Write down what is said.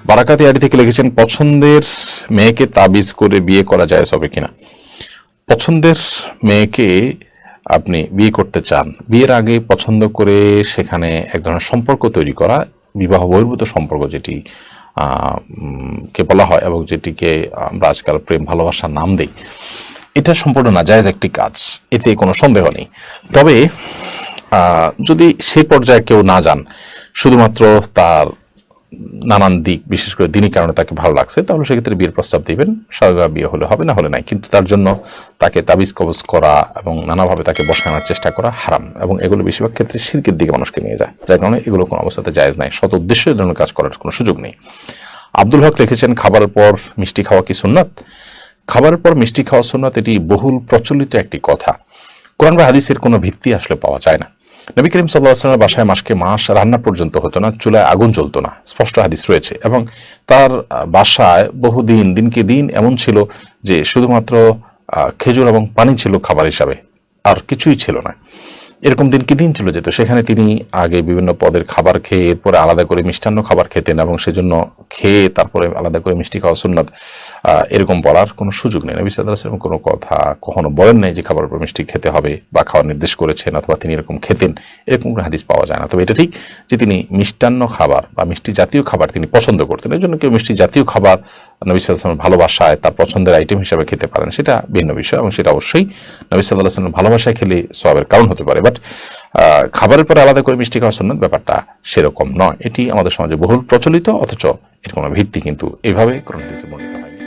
বারাকাত ইয়ারি থেকে লিখেছেন, পছন্দের মেয়েকে তাবিজ করে বিয়ে করা যায় হবে কিনা। পছন্দের মেয়েকে আপনি বিয়ে করতে চান, বিয়ের আগে পছন্দ করে সেখানে এক ধরনের সম্পর্ক তৈরি করা, বিবাহ বহির্ভূত সম্পর্ক যেটি কে বলা হয় এবং যেটিকে আমরা আজকাল প্রেম ভালোবাসার নাম দেই, এটা সম্পূর্ণ নাজায়েজ একটি কাজ, এতে কোনো সন্দেহ নেই। তবে যদি সেই পর্যায়ে কেউ না যান, শুধুমাত্র তার নানান দিক, বিশেষ করে দিনই কারণে তাকে ভালো লাগছে, তাহলে সেক্ষেত্রে বিয়ের প্রস্তাব দিবেন। স্বাভাবিক বিয়ে হলে হবে, না হলে নাই। কিন্তু তার জন্য তাকে তাবিজ কবজ করা এবং নানাভাবে তাকে বসায় আনার চেষ্টা করা হারাম, এবং এগুলো বেশিরভাগ ক্ষেত্রে শিরকের দিকে মানুষকে নিয়ে যায়, যার কারণে এগুলো কোনো অবস্থাতে জায়েজ নাই। সৎ উদ্দেশ্যে এই ধরনের কাজ করার কোনো সুযোগ নেই। আব্দুল হক লিখেছেন, খাবারের পর মিষ্টি খাওয়া কি সুন্নাত? খাবারের পর মিষ্টি খাওয়া সুন্নাত, এটি বহুল প্রচলিত একটি কথা। কোরআন বা হাদিসের কোনো ভিত্তি আসলে পাওয়া যায় না। নবী করিম সাল্লাল্লাহু আলাইহি ওয়াসাল্লামের বাসায় মাস রান্না পর্যন্ত হতো না, চুলায় আগুন জ্বলতো না, স্পষ্ট হাদিস রয়েছে। এবং তার বাসায় বহুদিন, দিনকে দিন এমন ছিল যে শুধুমাত্র খেজুর এবং পানি ছিল খাবার হিসাবে, আর কিছুই ছিল না। এরকম দিনকে দিন চলে যেত। সেখানে তিনি আগে বিভিন্ন পদের খাবার খেয়ে এরপরে আলাদা করে মিষ্টান্ন খাবার খেতেন, এবং সেজন্য খেয়ে তারপরে আলাদা করে মিষ্টি খাওয়া সুন্নাত, এরকম বলার কোনো সুযোগ নেই। নবী সাল্লাল্লাহু আলাইহি ওয়াসাল্লাম কোনো কথা কখনো বলেন নাই যে খাবারের পর মিষ্টি খেতে হবে বা খাওয়ার নির্দেশ করেছেন, অথবা তিনি এরকম খেতেন, এরকম কোনো হাদিস পাওয়া যায় না। তবে এটা ঠিক যে তিনি মিষ্টান্ন খাবার বা মিষ্টি জাতীয় খাবার তিনি পছন্দ করতেন। এই জন্য কেউ মিষ্টি জাতীয় খাবার নবী সাল্লাল্লাহু আলাইহি ওয়াসাল্লামের ভালোবাসায় তার পছন্দের আইটেম হিসেবে খেতে পারেন, সেটা ভিন্ন বিষয়, এবং সেটা অবশ্যই নবী সাল্লাল্লাহু আলাইহি ওয়াসাল্লামের ভালোবাসায় খেলে সওয়াবের কারণ হতে পারে। বাট খাবারের পরে আলাদা করে মিষ্টি খাওয়া সুন্নাত, ব্যাপারটা সেরকম নয়। এটি আমাদের সমাজে বহুল প্রচলিত, অথচ এর কোনো ভিত্তি কিন্তু এভাবে কোরআন হাদিসে বর্ণিত হয়নি।